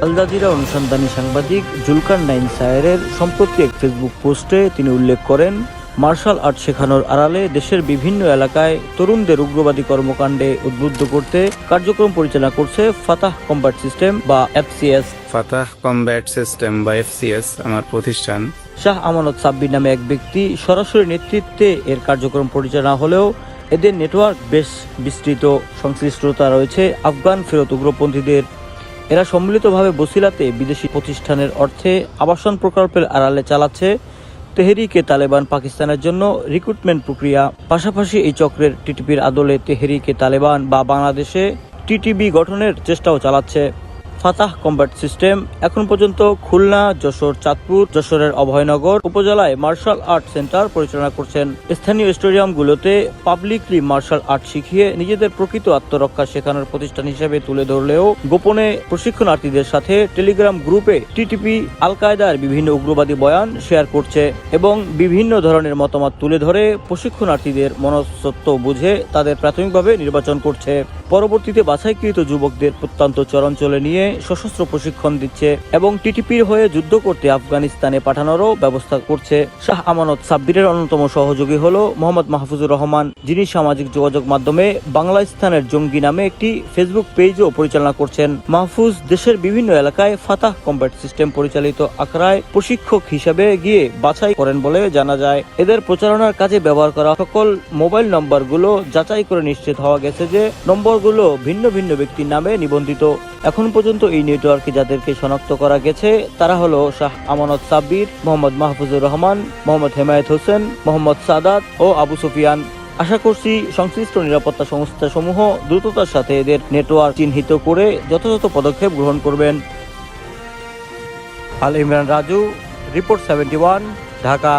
Al Jazeera অনুসন্ধানী সাংবাদিক Zulkar nine সায়েরের সম্প্রতি এক ফেসবুক পোস্টে তিনি উল্লেখ করেন, মার্শাল আর্ট শেখানোর আড়ালে দেশের বিভিন্ন এলাকায় তরুণদের উগ্রবাদী কর্মকাণ্ডে উদ্বুদ্ধ করতে কার্যক্রম পরিচালনা করছে ফাতাহ কমব্যাট সিস্টেম বা এফসিএস। ফাতাহ কমব্যাট সিস্টেম বা এফসিএস আমার প্রতিষ্ঠান। শাহ আমানত সাব্বির নামে এক ব্যক্তি সরাসরি নেতৃত্বে এর কার্যক্রম পরিচালনা হলেও এদের নেটওয়ার্ক বেশ বিস্তৃত। সংশ্লিষ্টতা রয়েছে আফগান ফেরত উগ্রপন্থীদের। এরা সম্মিলিতভাবে বসিলাতে বিদেশি প্রতিষ্ঠানের অর্থে আবাসন প্রকল্পের আড়ালে চালাচ্ছে তেহরিকে তালেবান পাকিস্তানের জন্য রিক্রুটমেন্ট প্রক্রিয়া। পাশাপাশি এই চক্রের টিটিপির আদলে তেহরিকে তালেবান বা বাংলাদেশে টিটিবি গঠনের চেষ্টাও চালাচ্ছে। ফাতাহ কমব্যাট সিস্টেম এখন পর্যন্ত খুলনা, যশোর, চাঁদপুর, যশোরের অভয়নগর উপজেলায় মার্শাল আর্ট সেন্টার পরিচালনা করছেন। স্থানীয় স্টেডিয়ামগুলোতে পাবলিকলি মার্শাল আর্ট শিখিয়ে নিজেদের প্রকৃত আত্মরক্ষা শেখানোর প্রতিষ্ঠান হিসেবে তুলে ধরলেও গোপনে প্রশিক্ষণার্থীদের সাথে টেলিগ্রাম গ্রুপে টিটিপি আল কায়দার বিভিন্ন উগ্রবাদী বয়ান শেয়ার করছে এবং বিভিন্ন ধরনের মতামত তুলে ধরে প্রশিক্ষণার্থীদের মনস্তত্ত্ব বুঝে তাদের প্রাথমিকভাবে নির্বাচন করছে। পরবর্তীতে বাছাইকৃত যুবকদের প্রত্যন্ত চরাঞ্চলে নিয়ে সশস্ত্র প্রশিক্ষণ দিচ্ছে এবং টিটিপির হয়ে যুদ্ধ করতে আফগানিস্তানে পাঠানোরও ব্যবস্থা করছে। শাহ আমানত সাব্বিরের অন্যতম সহযোগী হলো মোহাম্মদ মাহফুজুর রহমান, যিনি সামাজিক যোগাযোগ মাধ্যমে বাংলাস্তানের জঙ্গি নামে একটি ফেসবুক পেজও পরিচালনা করছেন। মাহফুজ দেশের বিভিন্ন এলাকায় ফাতাহ কমব্যাট সিস্টেম পরিচালিত আখড়ায় প্রশিক্ষক হিসেবে গিয়ে বাছাই করেন বলে জানা যায়। এদের প্রচারণার কাজে ব্যবহার করা সকল মোবাইল নম্বরগুলো যাচাই করে নিশ্চিত হওয়া গেছে যে নম্বরগুলো ভিন্ন ভিন্ন ব্যক্তির নামে নিবন্ধিত। এখন পর্যন্ত এই নেটওয়ার্কে যাদেরকে শনাক্ত করা গেছে তারা হলো শাহ আমানত সাব্বির, মোহাম্মদ মাহফুজুর রহমান, মোহাম্মদ হেমায়েত হোসেন, মোহাম্মদ সাদাত ও আবু সুফিয়ান। আশা করছি সংশ্লিষ্ট নিরাপত্তা সংস্থা সমূহ দ্রুততার সাথে এদের নেটওয়ার্ক চিহ্নিত করে যথাযথ পদক্ষেপ গ্রহণ করবেন। আল ইমরান রাজু, রিপোর্ট 71, ঢাকা।